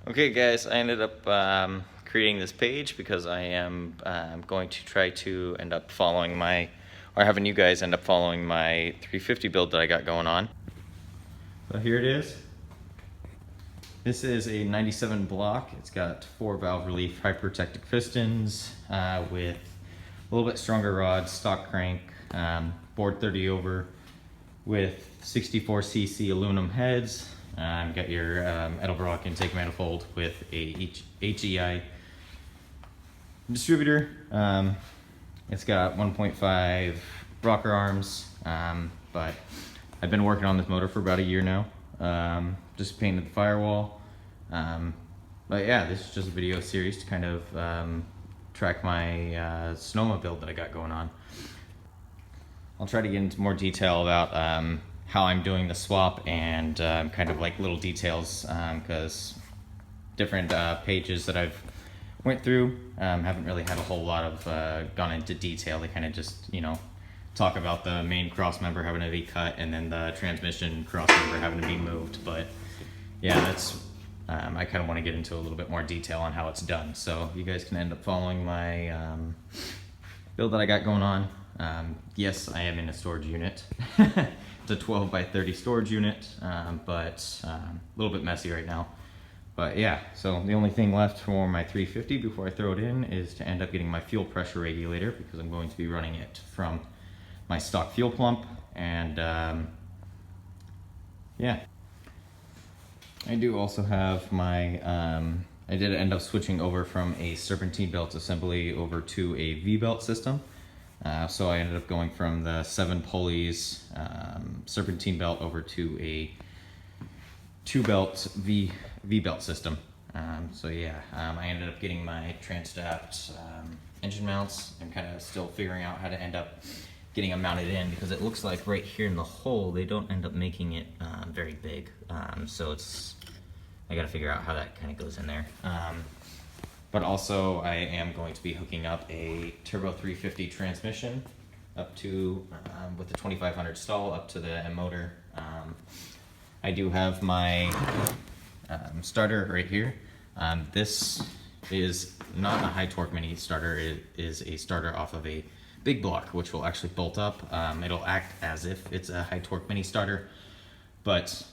Okay guys, I ended up creating this page because I am going to try to end up following or having you guys end up following my 350 build that I got going on. So here it is. This is a 97 block. It's got 4 valve relief high protected pistons with a little bit stronger rods, stock crank, bored 30 over with 64cc aluminum heads. Got your Edelbrock intake manifold with a HEI distributor. It's got 1.5 rocker arms, but I've been working on this motor for about a year now. Just painted the firewall. But yeah, this is just a video series to kind of track my Sonoma build that I got going on. I'll try to get into more detail about how I'm doing the swap and kind of like little details, because different pages that I've went through haven't really had a whole lot of gone into detail. They kind of just, you know, talk about the main cross member having to be cut and then the transmission cross member having to be moved. But yeah, that's I kind of want to get into a little bit more detail on how it's done, so you guys can end up following my build that I got going on. Yes, I am in a storage unit. It's a 12 by 30 storage unit, but a little bit messy right now. But yeah, so the only thing left for my 350 before I throw it in is to end up getting my fuel pressure regulator, because I'm going to be running it from my stock fuel pump. And yeah, I do also have my, I did end up switching over from a serpentine belt assembly over to a V-belt system. So I ended up going from the 7 pulleys serpentine belt over to a 2-belt V-belt system. So yeah, I ended up getting my Transtapt engine mounts. I'm kind of still figuring out how to end up getting them mounted in, because it looks like right here in the hole they don't end up making it very big. So I gotta figure out how that kind of goes in there. But also I am going to be hooking up a Turbo 350 transmission up to, with the 2500 stall up to the M motor. I do have my starter right here. This is not a high torque mini starter. It is a starter off of a big block, which will actually bolt up. It'll act as if it's a high torque mini starter, but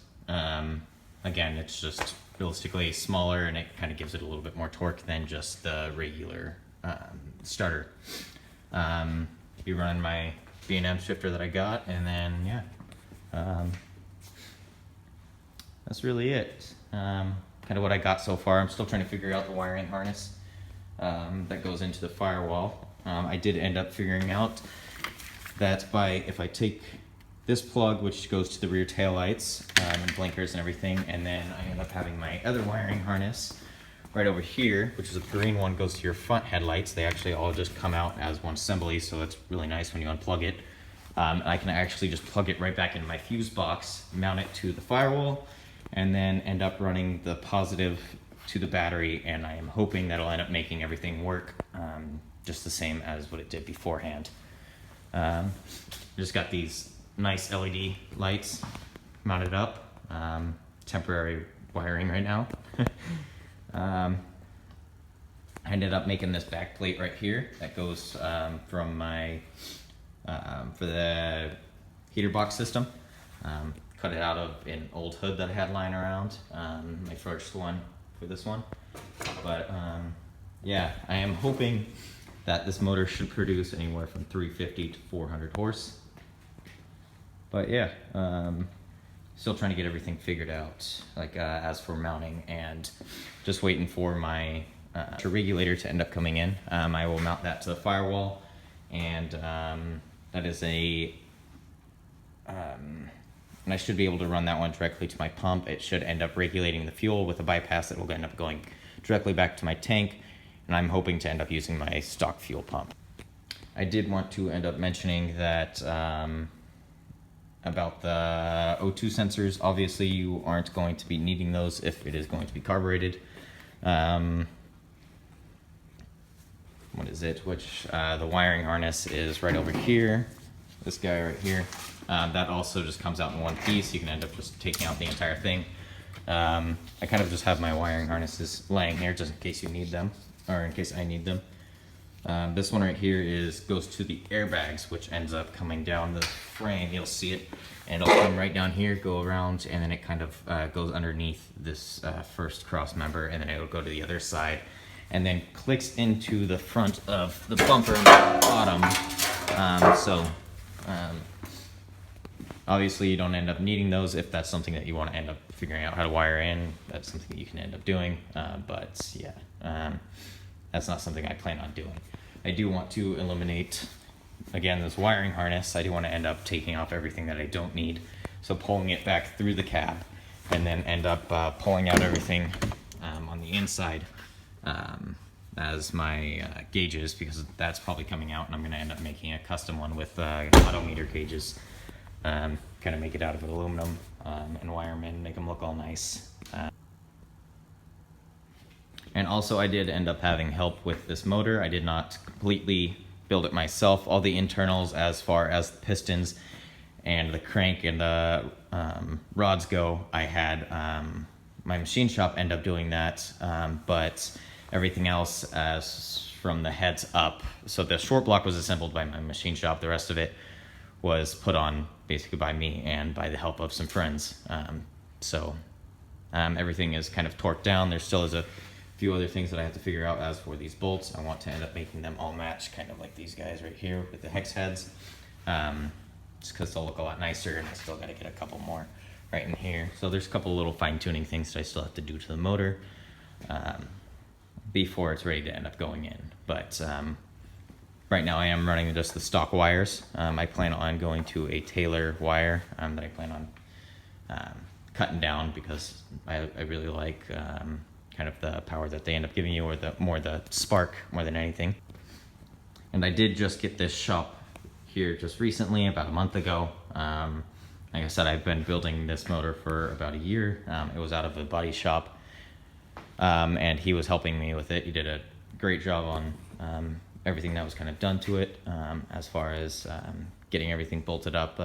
again, it's just realistically smaller, and it kind of gives it a little bit more torque than just the regular starter. Be running my B&M shifter that I got, and then yeah, that's really it. Kind of what I got so far. I'm still trying to figure out the wiring harness that goes into the firewall. I did end up figuring out that if I take this plug, which goes to the rear taillights and blinkers and everything, and then I end up having my other wiring harness right over here, which is a green one, goes to your front headlights. They actually all just come out as one assembly, so that's really nice when you unplug it. I can actually just plug it right back into my fuse box, mount it to the firewall, and then end up running the positive to the battery, and I am hoping that'll end up making everything work just the same as what it did beforehand. Just got these nice LED lights mounted up, temporary wiring right now. I ended up making this back plate right here that goes from my for the heater box system. Cut it out of an old hood that I had lying around, my first one for this one. But yeah, I am hoping that this motor should produce anywhere from 350 to 400 horse. But yeah, still trying to get everything figured out, like as for mounting, and just waiting for my regulator to end up coming in. I will mount that to the firewall, and that is and I should be able to run that one directly to my pump. It should end up regulating the fuel with a bypass that will end up going directly back to my tank, and I'm hoping to end up using my stock fuel pump. I did want to end up mentioning that about the O2 sensors. Obviously you aren't going to be needing those if it is going to be carbureted. What is it? The wiring harness is right over here. This guy right here. That also just comes out in one piece. You can end up just taking out the entire thing. I kind of just have my wiring harnesses laying here just in case you need them, or in case I need them. This one right here goes to the airbags, which ends up coming down the frame. You'll see it, and it'll come right down here, go around, and then it kind of goes underneath this first cross member, and then it'll go to the other side, and then clicks into the front of the bumper on the bottom. Obviously you don't end up needing those if that's something that you want to end up figuring out how to wire in. That's something that you can end up doing, but yeah, that's not something I plan on doing. I do want to eliminate, again, this wiring harness. I do want to end up taking off everything that I don't need, so pulling it back through the cab, and then end up pulling out everything on the inside as my gauges, because that's probably coming out, and I'm going to end up making a custom one with auto meter gauges. Kind of make it out of aluminum and wire them in, make them look all nice. And also I did end up having help with this motor. I did not completely build it myself. All the internals as far as the pistons and the crank and the rods go, I had my machine shop end up doing that, but everything else as from the heads up. So the short block was assembled by my machine shop. The rest of it was put on basically by me and by the help of some friends. Everything is kind of torqued down. There still is a few other things that I have to figure out. As for these bolts, I want to end up making them all match, kind of like these guys right here with the hex heads, just because they'll look a lot nicer, and I still got to get a couple more right in here. So there's a couple little fine-tuning things that I still have to do to the motor before it's ready to end up going in. But right now I am running just the stock wires. I plan on going to a Taylor wire that I plan on cutting down, because I really like kind of the power that they end up giving you, or the spark more than anything. And I did just get this shop here just recently, about a month ago. Like I said, I've been building this motor for about a year. It was out of a body shop, and he was helping me with it. He did a great job on everything that was kind of done to it, as far as getting everything bolted up.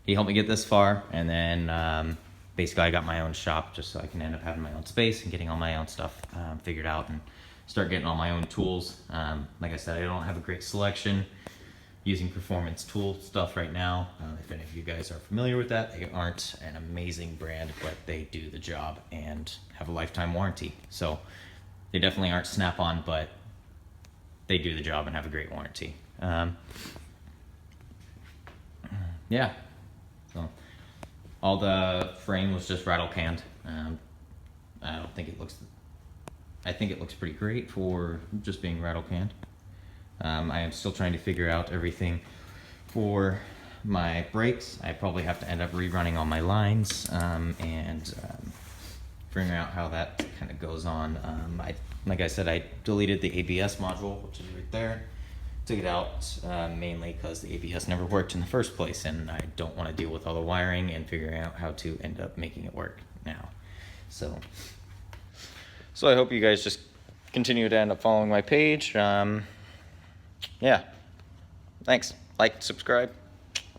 He helped me get this far, and then basically I got my own shop just so I can end up having my own space and getting all my own stuff figured out, and start getting all my own tools. Like I said, I don't have a great selection using performance tool stuff right now. If any of you guys are familiar with that, they aren't an amazing brand, but they do the job and have a lifetime warranty. So they definitely aren't Snap-on, but they do the job and have a great warranty. Yeah, so all the frame was just rattle canned. I think it looks pretty great for just being rattle canned. I am still trying to figure out everything for my brakes. I probably have to end up rerunning all my lines and figuring out how that kind of goes on. Like I said, I deleted the ABS module, which is right there. Took it out mainly because the ABS never worked in the first place, and I don't want to deal with all the wiring and figuring out how to end up making it work now. So I hope you guys just continue to end up following my page. Yeah, thanks. Like, subscribe.